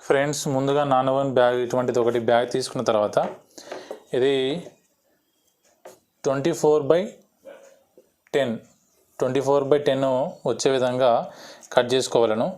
Friends, ముందుగా non oven bag ఇటువంటిది ఒకటి బ్యాగ్ తీసుకున్న తర్వాత ఇది 24/10 వచ్చే విధంగా కట్ చేసుకోవాలను.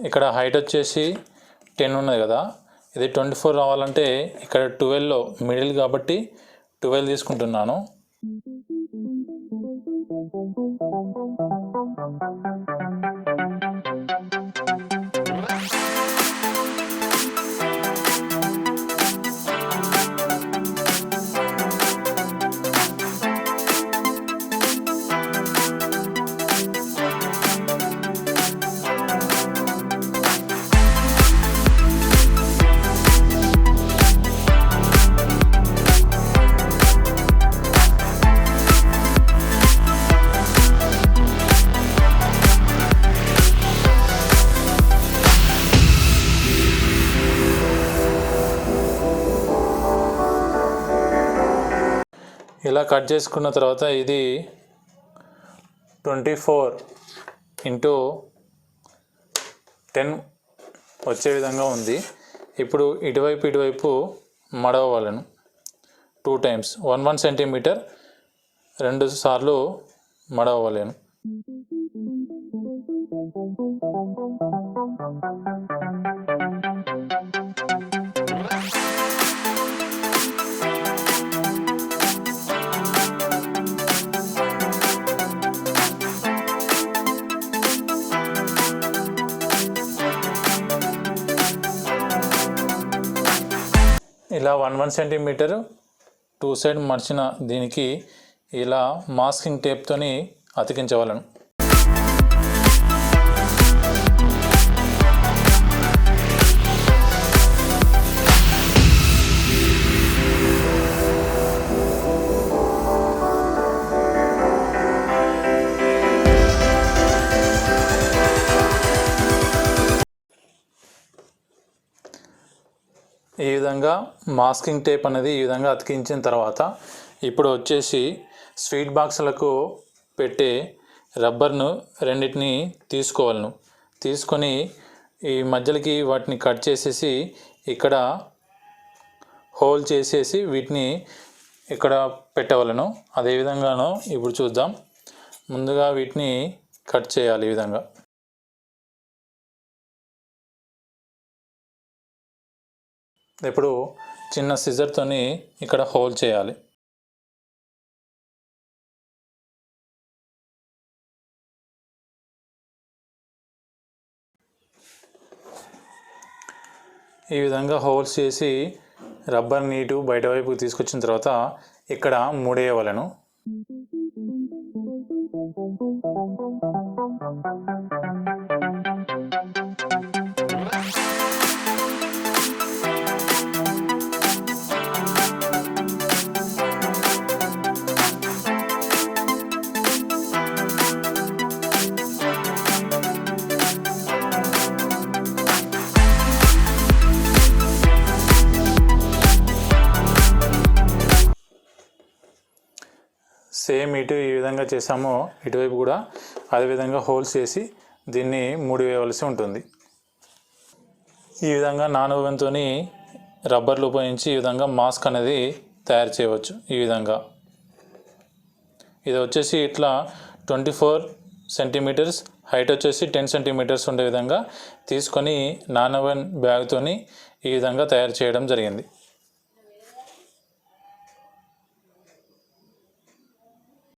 ఇక్కడ హైట్ వచ్చేసి 10 ఉన్నది కదా, ఇది 24 రావాలంటే ఇక్కడ 12లో మిడిల్ కాబట్టి 12 తీసుకుంటున్నాను. ఇలా కట్ చేసుకున్న తర్వాత ఇది 24x10 వచ్చే విధంగా ఉంది. ఇప్పుడు ఇటువైపు మడవలను 2 times 1 సెంటీమీటర్ 2 సార్లు మడవలేను. ఇలా 1 సెంటీమీటర్ 2 సైడ్ మర్చిన దీనికి ఇలా మాస్కింగ్ టేప్తోని అతికించవలను. ఈ విధంగా మాస్కింగ్ టేప్ అనేది ఈ విధంగా అతికించిన తర్వాత ఇప్పుడు వచ్చేసి స్వీట్ బాక్సులకు పెట్టే రబ్బర్ను రెండింటిని తీసుకోవాలను. తీసుకొని ఈ మధ్యలోకి వాటిని కట్ చేసేసి ఇక్కడ హోల్ చేసేసి వీటిని ఇక్కడ పెట్టవలను. అదేవిధంగాను ఇప్పుడు చూద్దాం. ముందుగా వీటిని కట్ చేయాలి ఈ విధంగా. ఇప్పుడు చిన్న సిజర్తోని ఇక్కడ హోల్ చేయాలి. ఈ విధంగా హోల్స్ చేసి రబ్బర్ నీటు బయట వైపుకి తీసుకొచ్చిన తర్వాత ఇక్కడ ముడేయవలను. సేమ్ ఇటు ఈ విధంగా చేసామో ఇటువైపు కూడా అదేవిధంగా హోల్స్ చేసి దీన్ని ముడివేయవలసి ఉంటుంది. ఈ విధంగా నాన్ ఓవెన్తో రబ్బర్లు ఉపయోగించి ఈ విధంగా మాస్క్ అనేది తయారు చేయవచ్చు. ఈ విధంగా ఇది వచ్చేసి ఇట్లా 24 సెంటీమీటర్స్ హైట్ వచ్చేసి 10 సెంటీమీటర్స్ ఉండే విధంగా తీసుకొని నాన్ ఓవెన్ బ్యాగ్తో ఈ విధంగా తయారు చేయడం జరిగింది.